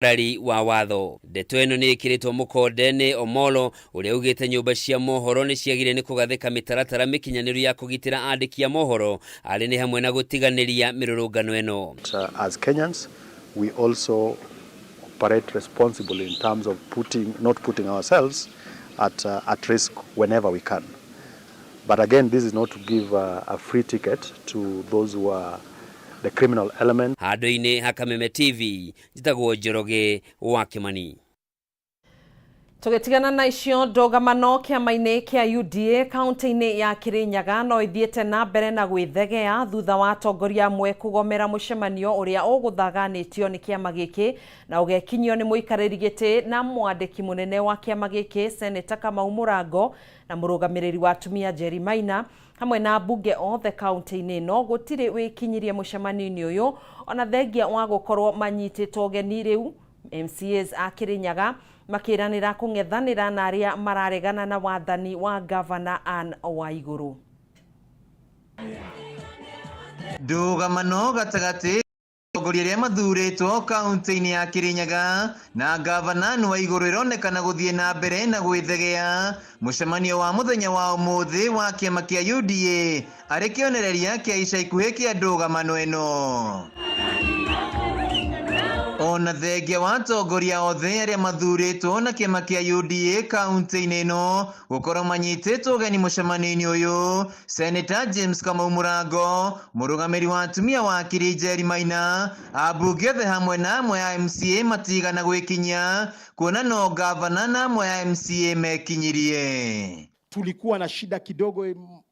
Rari wa watho ndeto eno ni ikiritwo mukonde ni Mohoro uria ugite nyumba cia Mohoro ni ciagire ni kugathika mitaratara mikinyaniru ya kugitira andiki a Mohoro ari ni hamwe na gutiganiria mirurungano eno. As Kenyans, we also operate responsibly in terms of not putting ourselves at risk whenever we can. But again, this is not to give a free ticket to those who are the criminal element. Hadoine ha Kameme TV jitagwo Njoroge wa Kimani. Tugetigana na icio ndogamano kiama-ini kia UDA kaunti-ini ya Kirinyaga no ithiete na mbere na gwithegea thutha wa atongoria amwe kugomera mucemanio uria uguthaganitio ni kiama giki na ugekinyio ni muikariri giti na mwandiki munene wa kiama giki Senator Mutamburuko na murugamiriri wa atumia Jerry Maina hamwe na bunge othe kaunti-ini no gutiri wikinyirie mucemanio-ini uyu ona thengia wa gukorwo manyititwo ugeni riu MCAs a Kirinyaga makiranira kung'ethanira na aria mararegana na wathani wa Governor Anne Waiguru. Ndogamano gatagati atongoria aria mathuritwo kaunti-ini ya Kirinyaga na Governor Anne Waiguru ironekana guthie na mbere na gwithegea mucemanio wa muthenya wa umuthi wa kiama kia UDA ari kionereria kia ica ikuhi kia ndogamano eno. Ona thengia wa atongoria othe aria mathuritwo na kiama kia UDA kaunti-ini ino gukorwo manyititwo ugeni mucemanio-ini uyu Senator James Mutamburuko murugamiri wa atumia wa Kiri Jerry Maina abunge othe hamwe na amwe ya MCA matigana gwikinyia kuona no Governor na amwe ya MCA mekinyirie. Tulikuwa na shida kidogo,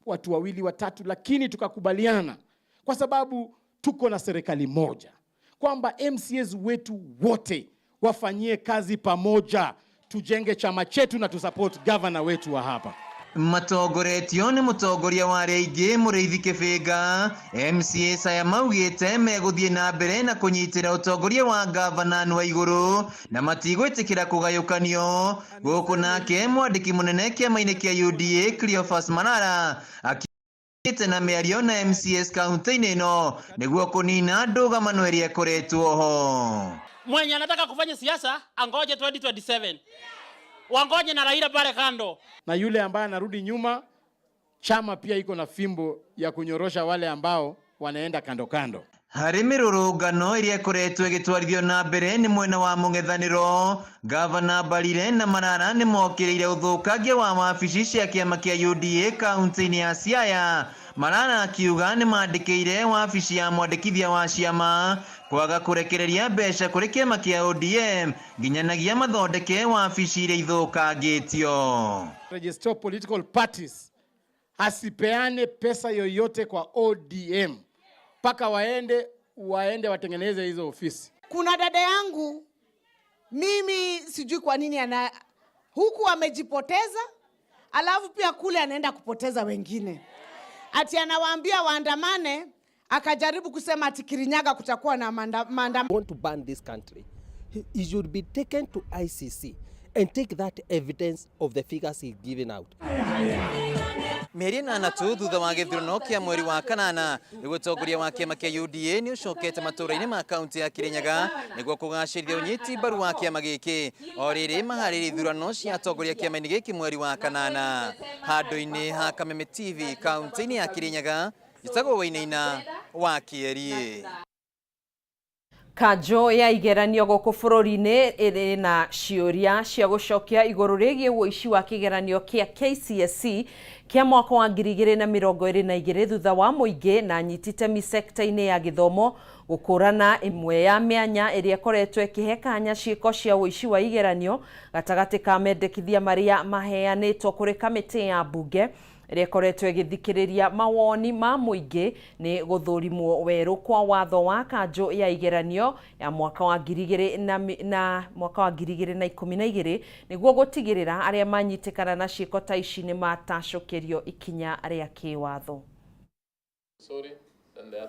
watu wawili watatu, lakini tukakubaliana kwa sababu tuko na serikali moja kwamba MCAs wetu wote wafanyie kazi pamoja, tujenge chama chetu na tusupport governor wetu wa hapa. Matogoretio ni mutongoria wa Reigi Muriithi Kibinga MCA saya maugite meguthie na mbere na kunyitira utongoria wa Governor Anne Waiguru na matigwitikira kugayukanio guku nake mwandiki munene kiama-ini kia UDA Cleophas Marara na miario na MCS kaunti-ini ino niguo kunina ndogamano iria ikoretwo ho. Mwenye anataka kufanya siasa angoje 2027. Wangoje na Raila pale kando. Na yule ambaye anarudi nyuma, chama pia iko na fimbo ya kunyorosha wale ambao wanaenda kando kando. Hari mirurungano iria ikoretwo igitwarithio na mbere ni mwena wa mung'ethaniro Governor Balire na Marara ni mokiriire uthukangia wa wabici cia kiama kia UDA kaunti-ini ya Siaya. Marara akiuga ni mandikire wabici ya mwandikithia wa ciama kwaga kurekereria mbeca kuri kiama kia ODM nginyanagia mathondeke wabici iria ithukangitio. Register political parties hasipeane pesa yoyote kwa ODM paka waende watengeneze hizo ofisi. Kuna dada yangu mimi sijui kwa nini huku amejipoteza, alafu pia kule anaenda kupoteza wengine. Ati anawaambia waandamane, akajaribu kusema ati Kirinyaga kutakuwa na maandamano. Want to ban this country, he should be taken to ICC and take that evidence of the figures he given out. Meri na tu thutha wa githurano kia mweri wa kanana niguo tongoria wa kiama kia UDA ni ucokete matura-ini ma kaunti ya Kirinyaga niguo kugacirithia unyiti mbaru wa kiama giki o riri mahariri ithurano cia atongoria kiama-ini giki mweri wa kanana. Handu-ini ha Kameme TV kaunti-ini ya Kirinyaga jitagwo Wainaina wa Kieri. Kanjo ya igeranio guku bururi-ini iri na ciuria cia gucokia iguru rigie uici wa kigeranio kia KCSE kia mwaka wa 2022 thutha wa muingi na nyititemi sekta-ini ya githomo gukurana imwe ya mianya iria koretwo ikihekanya ciiko cia uici wa igeranio gatagati ka mendekithia maria maheanitwo kuri kamiti ya bunge iria koretwo igithikiriria mawoni ma muingi ni guthurimwo weru kwa watho wa kanjo ya igeranio ya mwaka wa 2012 niguo gutigirira aria manyitikana na ciiko ta ici ni matacokerio ikinya aria kiwatho.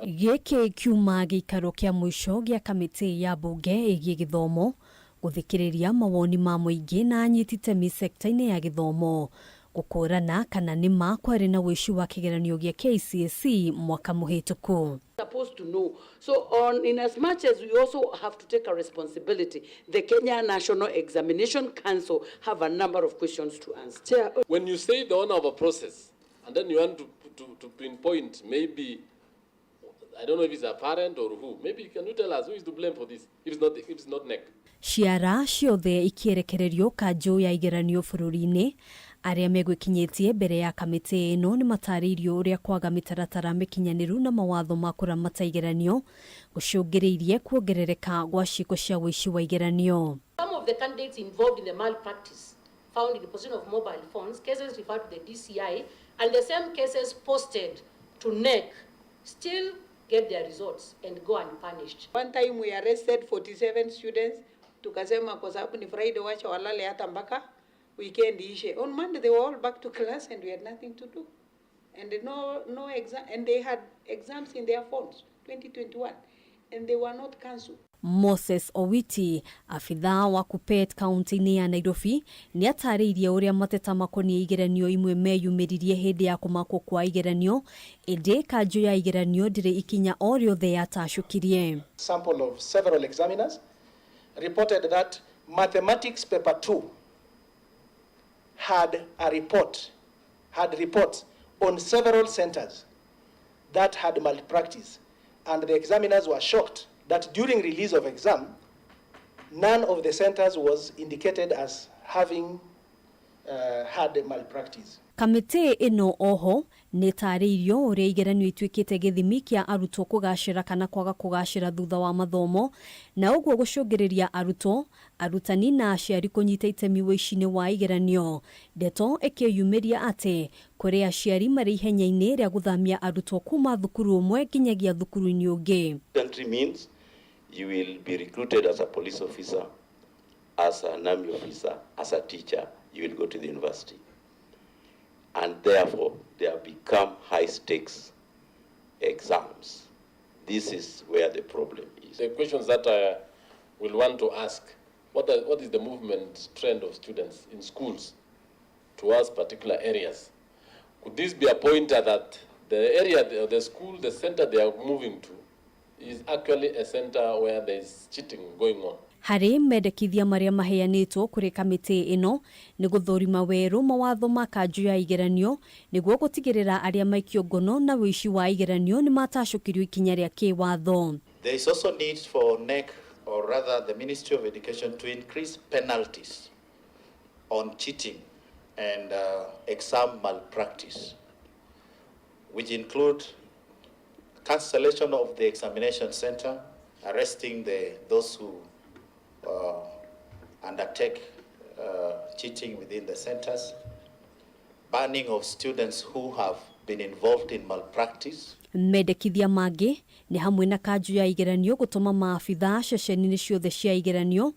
Giki kiuma gikaro kia mwisho gia kamiti ya bunge igie githomo guthikiriria mawoni ma muingi na nyititemi sekta-ini ya githomo gũkũrana kana nĩ ma kwarĩ na wĩici wa kĩgeranio gĩa KCSE mwaka mũhĩtũku. Supposed to know. So in as much as we also have to take a responsibility, the Kenya National Examination Council have a number of questions to answer. When you say the owner of a process, and then you want to pinpoint maybe, I don't know if it's a parent or who, maybe can you tell us who is to blame for this if it's not NEC? Ciara ciothe ikierekererio kanjũ ya igeranio bũrũri-inĩ, arĩa megwĩkinyĩtie mbere ya kamĩtĩ ĩno nĩ matarĩirio ũrĩa kwaga mĩtaratara mĩkinyanĩru na mawatho ma kũramata igeranio gũcũngĩrĩirie kuongerereka gwa ciĩko cia wĩici wa igeranio. Some of the candidates involved in the malpractice found in the possession of mobile phones, cases referred to the DCI, and the same cases posted to NEC still get their results and go unpunished. One time we arrested 47 students, tukasema kwa sababu ni Friday wacha walale hata mpaka weekend ishe. On Monday they were all back to class and we had nothing to do. And no exam, and they had exams in their phones 2021 and they were not cancelled. Moses Owiti, afitha wa Kuppet kaunti-inĩ ya Nairobi, nĩ atarĩirie ũrĩa mateta makoniĩ igeranio imwe meyumĩririe hĩndĩ ya kũmakwo kwa igeranio, ĩndĩ kanjũ ya igeranio ndĩrĩ ikinya o rĩothe yatacũkirie. Sample of several examiners reported that mathematics paper 2 had reports on several centers that had malpractice, and the examiners were shocked that during release of exam, none of the centers was indicated as having had malpractice. Kamĩtĩ ĩno oho nĩ tarĩirio ũrĩa igeranio ituĩkĩte gĩthimi kĩa arutwo kũgacĩra kana kwaga kũgacĩra thutha wa mathomo, na ũguo gũcũngĩrĩria arutwo, arutani na aciari kũnyita itemi wĩici-inĩ wa igeranio. Ndeto ĩkĩyumĩria atĩ kũrĩ aciari marĩ ihenya-inĩ rĩa gũthamia arutwo kuma thukuru ũmwe nginyagia thukuru-inĩ ũngĩ. Country means you will be recruited as a police officer, as an army officer, as a teacher, you will go to the university. And therefore, they have become high-stakes exams. This is where the problem is. The questions that I will want to ask, what is the movement trend of students in schools towards particular areas? Could this be a pointer that the area, the school, the center they are moving to is actually a center where there is cheating going on? Harĩ mendekithia marĩa maheanĩtwo kũrĩ kamĩtĩ ĩno nĩ gũthũrima werũ mawatho ma kanjũ ya igeranio nĩguo gũtigĩrĩra arĩa maikio ngono na wĩici wa igeranio nĩ matacũkirio ikinya rĩa kĩwatho. There is also need for NEC, or rather the Ministry of Education, to increase penalties on cheating and exam malpractice, which include cancellation of the examination center, arresting those who undertake cheating within the centers, banning of students who have been involved in malpractice. Mendekithia mangĩ nĩ hamwe na kanjũ ya igeranio gũtũma maabitha ceceni-inĩ ciothe cia igeranio,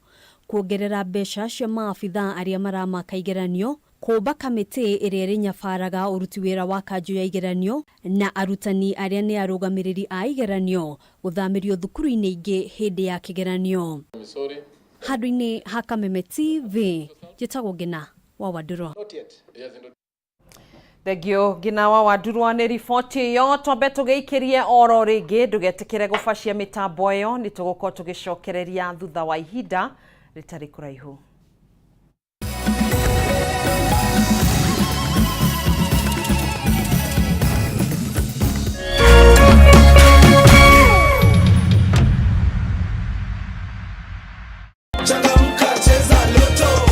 kuongerera mbeca cia maabitha arĩa maramaka igeranio, kũmba kamĩtĩ ĩrĩa ĩrĩnyabaraga ũruti wĩra wa kanjũ ya igeranio, na arutani arĩa nĩ arũgamĩrĩri a igeranio gũthamĩrio thukuru-inĩ ingĩ hĩndĩ ya kĩgeranio. Handũ-inĩ ha Kameme TV, njĩtagwo Ngina wa Wadurwa. Thengio Ngina wa Wadurwa nĩ riboti ĩyo. Twambe tũgĩikĩrie oro rĩngĩ, ndũgetĩkĩre gũbacia mĩtambo ĩyo, nĩ tũgũkorwo tũgĩcokereria thutha wa ihinda rĩtarĩ kũraihu.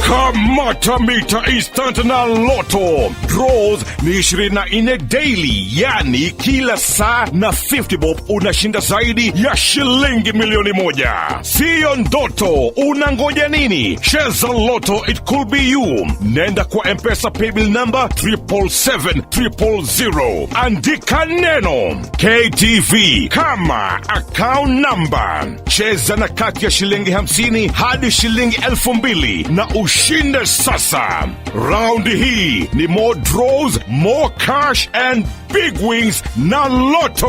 Kamata mita instant na loto. Draws ni 24 daily, yani kila saa na 50 bob unashinda zaidi ya shilingi milioni moja. Sio ndoto, unangoja nini? Cheza Lotto, it could be you. Nenda kwa M-Pesa paybill number 777-000. Andika neno KTV kama account number. Cheza na kati ya shilingi 50 hadi shilingi 2,000 na ushinde sasa. Round hii ni more draws, more cash and big wins na Lotto.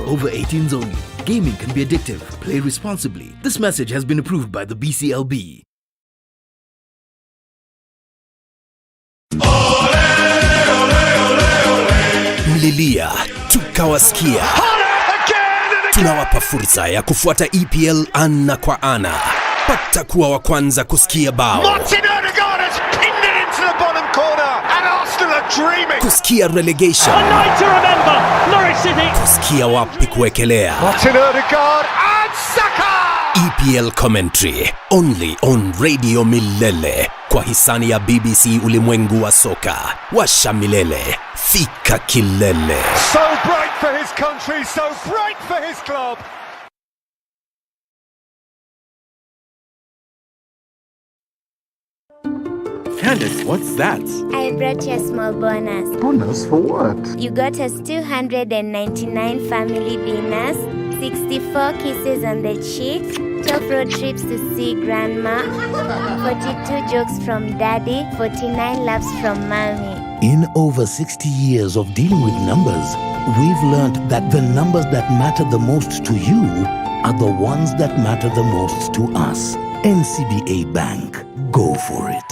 Over 18s only. Gaming can be addictive. Play responsibly. This message has been approved by the BCLB. Tulilia, tukawasikia. Tunawapa fursa ya kufuata EPL ana kwa ana. Pata kuwa wa kwanza kusikia bao. Kusikia relegation. Kusikia wapi kuekelea. EPL commentary only on Radio Milele kwa hisani ya BBC Ulimwengu wa Soka. Washa milele, fika kilele. So bright for his country, so bright for his club. Candace, what's that? I brought you a small bonus. Bonus for what? You got us 299 family dinners, 64 kisses on the cheek, 12 road trips to see grandma, 42 jokes from daddy, 49 laughs from mommy. In over 60 years of dealing with numbers, we've learned that the numbers that matter the most to you are the ones that matter the most to us. NCBA Bank. Go for it.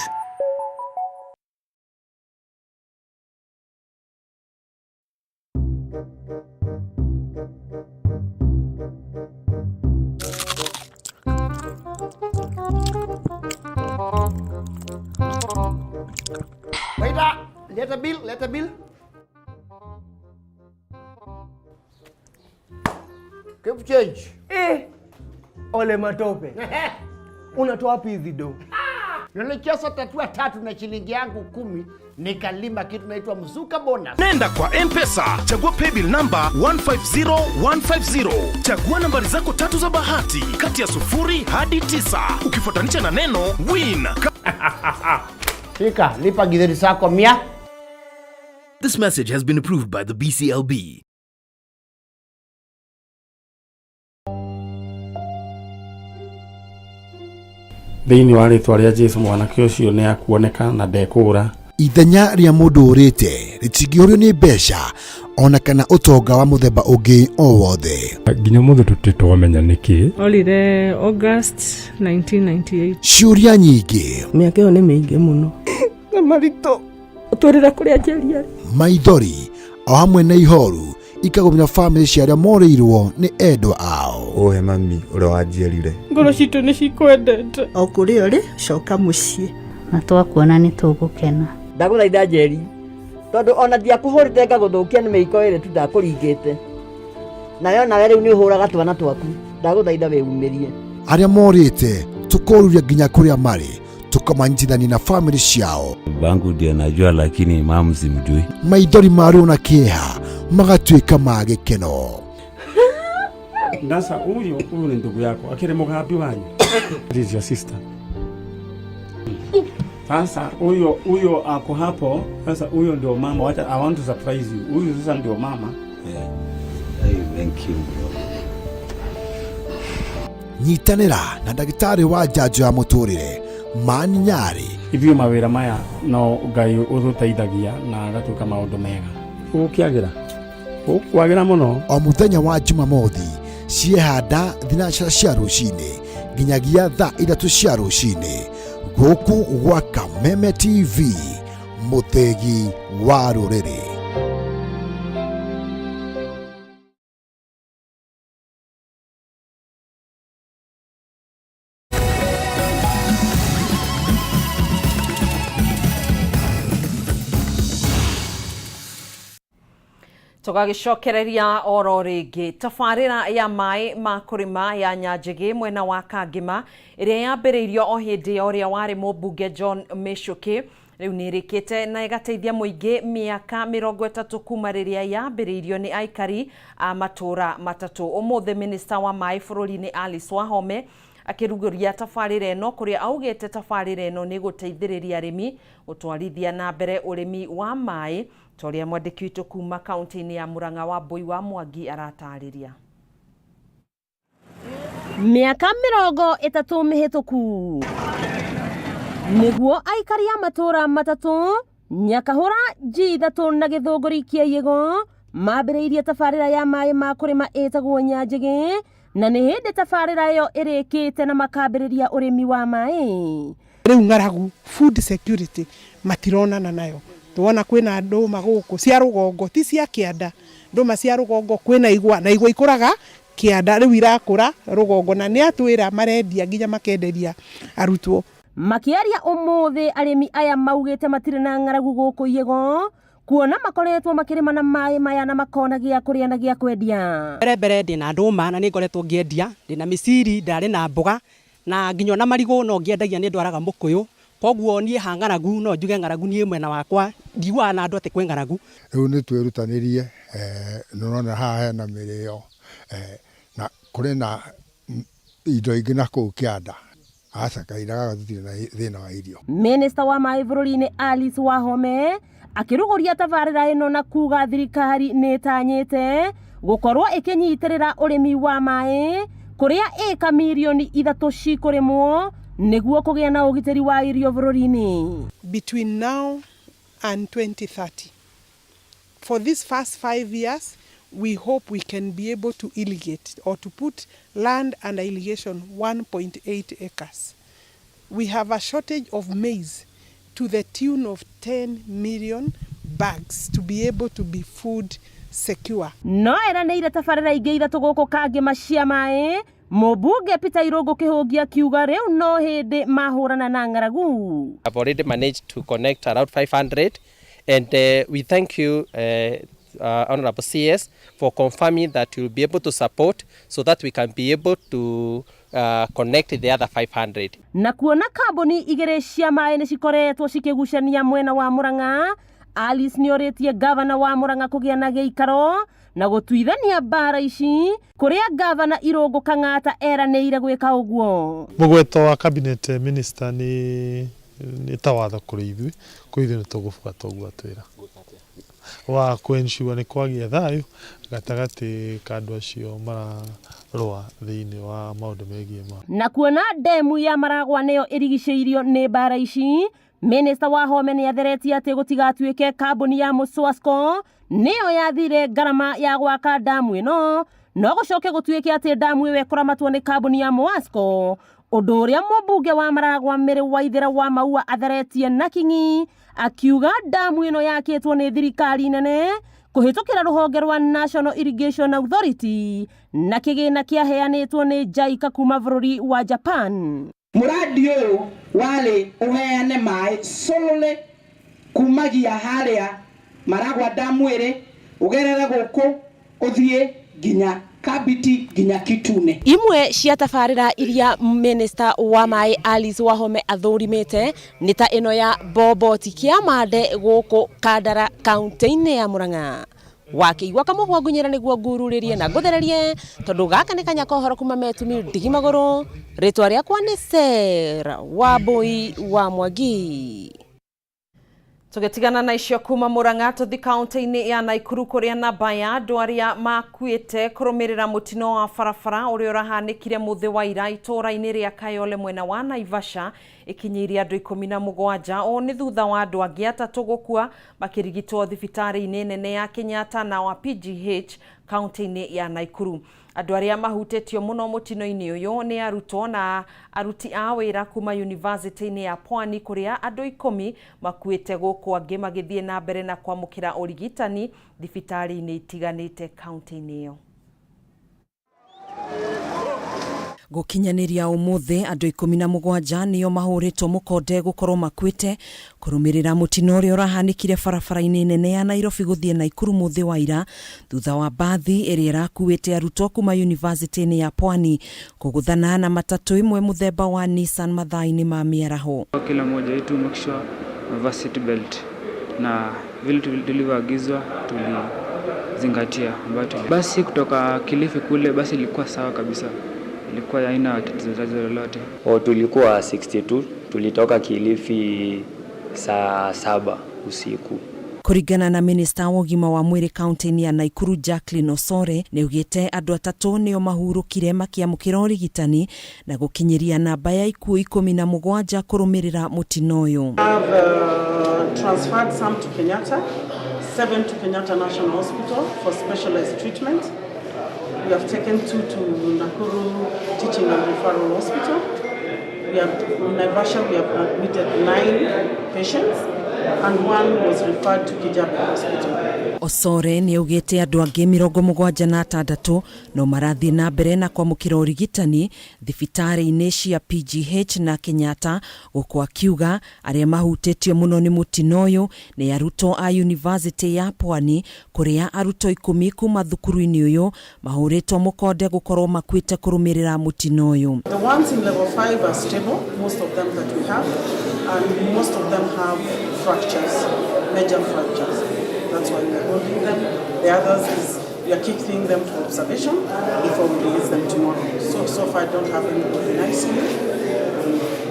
Waiter, let a bill. Keep change. Ole matope. Unatoa wapi hizi do? Nilicheza tatua 3 na shilingi yangu 10 nikalima kitu naitwa mzuka bonus. Nenda kwa M-Pesa, chagua paybill number 150150. Chagua nambari zako 3 za bahati kati ya 0 hadi 9. Ukifuatanisha na neno win. Fika, lipa githeri zako 100. This message has been approved by the BCLB. Thĩinĩ wa rĩtwa rĩa Jesũ mwanake ũcio nĩ akuoneka na ndekũra. Ithenya rĩa mũndũ ũrĩte rĩtingĩũrio nĩ mbeca ona kana ũtonga wa mũthemba ũngĩ o wothe. Nginya mũndũ tũtitwamenya nĩkĩ. Olire August 1998. Ciũria nyingĩ. Mĩaka ĩyo nĩ mĩingĩ mũno. Na maritũ ũtũrĩra kũrĩa njĩriarĩ. Maithori o hamwe na ihoru ikagomera family cia arĩa morĩirwo nĩ endwa ao. Ohe mami ũrĩa wanjiarire. Ngoro citũ nĩ cikwendete. O kũrĩa ũrĩ coka mũciĩ. Na twakuona nĩ tũgũkena. Ndagũthaitha Njeri, tondũ ona ndiakũhũrĩte ngagũthũkia nĩ mĩiko ĩrĩ tu ndakũringĩte. Nayo nawe rĩu nĩ ũhũraga twana twaku. Ndagũthaitha wĩumĩrie. Arĩa morĩte tũkoruria nginya kũrĩa marĩ tukamanyitithania na family ciao. Bangu ndiye najua lakini mamu simjui. Maithori marĩo na kĩeha magatuĩka ma gĩkeno. Sasa huyu ni ndugu yako akire mugambi wanyu. This is your sister. Sasa huyo ako hapo. Sasa huyo ndio mama. Wacha, I want to surprise you. Huyo sasa ndio mama. Yeah. Hey, thank you bro. Nyitanĩra na ndagĩtarĩ wa njanjo ya mũtũrĩre Mani Nyari. Ithio mawĩra maya no Ngai ũtũteithagia na agatuĩka maũndũ mega. Ũkĩagĩra. Ũkwagĩra mũno. O mũthenya wa Jumamothi ciehanda thinacara cia rũcinĩ nginyagia thaa 3 cia rũcinĩ gũkũ gwa Kameme TV, mũthegi wa rũrĩrĩ. Tugagicokereria oro ringi tabarĩra ya maĩ ma kũrĩma ya Nyanjĩgĩ mwena wa Kangima ĩrĩa yambĩrĩirio o hĩndĩ ya ũrĩa warĩ mũmbunge John Mĩcũkĩ rĩu nĩ ĩrĩkĩte na ĩgateithia mũingĩ mĩaka 30 kuma rĩrĩa yambĩrĩirio nĩ aikari a matũra matatũ. Ũmũthĩ minista wa maĩ bũrũri-inĩ Alice Wahome akĩrugũria tabarĩra ĩno kũrĩa augĩte tabarĩra ĩno nĩ gũteithĩrĩria arĩmi gũtwarithia na mbere ũrĩmi wa maĩ toria mwandĩki witũ kuma kaunti-inĩ ya Murang'a wa Mbui wa Mwangi aratarĩria. Mĩaka 30 mĩhĩtũku nĩguo aikari a matũra matatũ Nyakahũra G3 na Gĩthũngũri Kĩaiyĩgo mambĩrĩirie tabarĩra ya maĩ ma kũrĩma ĩtagwo Nyanjĩgĩ na nĩ hĩndĩ tabarĩra ĩyo ĩrĩkĩte na makambĩrĩria ũrĩmi wa maĩ. Rĩu ng'aragu food security matironana nayo tuona kwina nduma guku cia rugongo ti cia kianda nduma cia rugongo kwina igwa na igwa ikuraga kianda riu irakura rugongo na ni atwira marendia nginya makenderia arutwo makiaria umuthi arimi aya maugite matire na ng'aragu guku Yego kuona makoretwo makirima na mai maya na makona gia kuria na gia kwendia mbere ndina nduma na ningoretwo ngiendia ndina miciri ndari na mboga na nginyo na marigo no ngiendagia ni ndwaraga mukuyu koguo nie hang'aragu no njuge ng'aragu nie mwena wakwa ndiwa na andu ate kwe ng'aragu riu ni twirutanirie nurona haha hena mirio na kuri na indo ingi na kuu kianda acakairaga tutire na thina wa irio. Minister wa mai bururi-ini Alice Wahome akiruguria tabarira ino na kuga thirikari nitanyite gukorwo ikinyitirira urimi wa mai kuria eka milioni 3 cikurimwo niguo kugia na ugitiri wa irio bururi-ini. Between now and 2030, for this first 5 years, we hope we can be able to irrigate or to put land under irrigation 1.8 acres. We have a shortage of maize to the tune of 10 million bags to be able to be food secure. No era neira tabarira ingi 3 guku kangi macia mai Mubunge Peter Irogo kihogia kiuga riu no hindi mahurana na ng'aragu. I've already managed to connect around 500 and we thank you Honorable CS for confirming that you'll be able to support so that we can be able to connect the other 500. Na kuona kambuni igere cia mai ni cikoretwo cikigucania mwena wa Murang'a, Alice nioritie governor wa Murang'a kugia na giikaro na gutuithania bara ici kuria governor Irogo Kang'ata eranĩire gwika uguo. Mugweto wa cabinet minister ni tawatho kuri ithui ni tugubuata uguo atwira wa kuensure ni kwagia thayu gatagati kandu acio mararwa thiini wa maundu megie ma. Na kuona demu ya Maragwa neyo irigicĩirio ni bara ici, Minister Wahome ni atheretie ati gutigatuike kambuni ya Muswasco niyo yathire garama ya gwaka damu ino no gucoke gutuike ati damu iwe kuramatwo ni kambuni ya Muswasco undu uria mubunge wa Maragwa Mary Waithera wa Maua atheretie na kingi akiuga damu ino yakitwo ni thirikari nene kuhitukira ruhonge rwa National Irrigation Authority na kigina kiaheanitwo ni JICA kuma bururi wa Japan. Muradi uyu wari uheane mai solely kumagia haria Maragwa damu iri ugerere guku uthie ginya Kabiti ginya Kitune. Imwe cia tabarira iria Minister wa mai Alice Wahome athurimite ni ta ino ya Boboti kia mande guku Kandara kaunti-ini ya Murang'a. Wakiigua kamuhwa ngunyira niguo ngururirie na nguthererie tondu gaka ni kanya kohoro kuma metumi Ndigimaguru. Ritwa riakwa ni Sera Wambui wa Mwangi. Tugetigana na icio kuma Murang'a tuthi kaunti-ini ya Naikuru kuria namba ya andu aria makuite kurumirira mutino wa barabara uria urahanikire muthi wa ira itura-ini ria Kayole mwena wa Naivasha ikinyiria andu 17 o ni thutha wa andu angi 3 gukua makirigitwo thibitari-ini nene ya Kenyatta na wa PGH kaunti-ini ya Naikuru. Andu aria mahutetio muno mutino-ini uyu ni arutwo na aruti a wira kuma university-ini ya Pwani kuria andu 10 makuite guku angi magithie na mbere na kwamukira urigitani thibitari-ini itiganite kaunti-ini iyo. Gukinyaniria umuthi andu 17 niyo mahuritwo mukonde gukorwo makwite kurumirira mutino uria urahanikire barabara-ini nene ya Nairobi guthie Naikuru muthi wa ira thutha wa bathi iria irakuite arutwo kuma university-ini ya Pwani kuguthana na matatu imwe muthemba wa Nissan mathaa-ini ma miaraho. Kila mmoja wetu makishwa varsity belt na vile tulivyoagizwa tulizingatia basi kutoka Kilifi kule basi ilikuwa sawa kabisa. Ilikuwa haina tatizo lolote. Tulikuwa 62, tulitoka Kilifi saa 7 usiku. Kurigana na Minister wa ugima wa mwiri kaunti-ini ya Naikuru Jacqueline Osore ni ugite andu 3 nio mahurukire makiamukira urigitani na gukinyiria namba ya ikuo 17 kurumirira mutino uyu. Transferred some to Kenyatta, 7 to Kenyatta National Hospital for specialized treatment. We have taken 2 to Nakuru Teaching and Referral Hospital. In Naivasha we have admitted 9 patients. and one was referred to Kijabe Hospital. Osore ni augite andu angi 76 no marathi na mbere na kwamukira urigitani thibitari-ini cia PGH na Kenyatta, guku akiuga aria mahutitio muno ni mutino uyu ni arutwo a University ya Pwani, kuria arutwo 10 kuma thukuru-ini uyu mahuritwo mukonde gukorwo makwite kurumirira mutino uyu. The ones in level 5 are stable, most of them that we have, and most of them have fractures, major fractures. That's why we are holding them. The others is we are keeping them for observation before we release them tomorrow. So far I don't have anybody in ICU.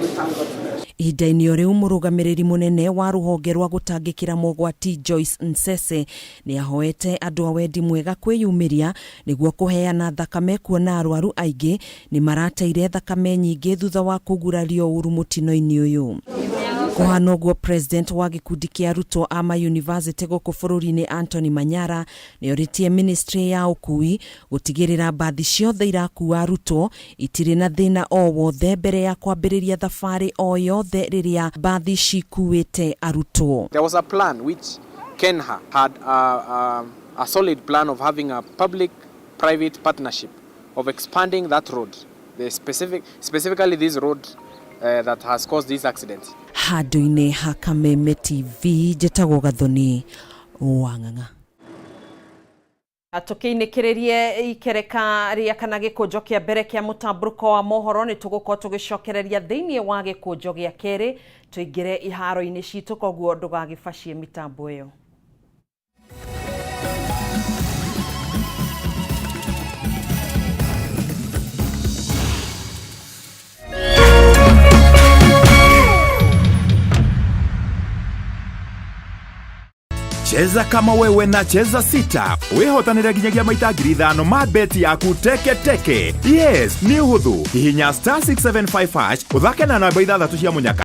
We thank God for that. Ihinda-inĩ o rĩu mũrũgamĩrĩri mũnene wa rũhonge rwa gũtangĩkĩra mogwati Joyce Nsese nĩ ahoete andũ a wendi mwega kwĩyumĩria nĩguo kũheana thakame, kuona arwaru aingĩ nĩ marateire thakame nyingĩ thutha wa kũgurario ũru mũtino-inĩ ũyũ. Kuhana ũguo, president wa gĩkundi kĩa arutwo a ma-university gũkũ bũrũri-inĩ Anthony Manyara nĩ oritie ministry ya ũkui gũtigĩrĩra mbathi ciothe irakua arutwo itirĩ na thĩna o wothe mbere ya kwambĩrĩria thabarĩ o yothe rĩrĩa mbathi cikuĩte arutwo. There was a plan which Kenha had a solid plan of having a public-private partnership of expanding that road, specifically this road that has caused these accidents. Handũ-inĩ ha Kameme TV, njĩtagwo Gathoni Wang'ang'a. Tukiinikiririe ikereka ria kana gĩkũnjo kĩa mbere kĩa Mutamburuko wa Mohoro nĩ tũgũkorwo tũgĩcokereria thĩinĩ wa gĩkũnjo gĩa kerĩ, tũingĩre iharo-inĩ citũ, koguo ndũgagĩbacie mitambo ĩyo. Cheza kama wewe na cheza sita. Wehotanĩra nginyagia maita 5,000 ma beti yaku teke. Yes, ni ũhũthũ. Hihinya *675# uthake na namba 6 cia munyaka.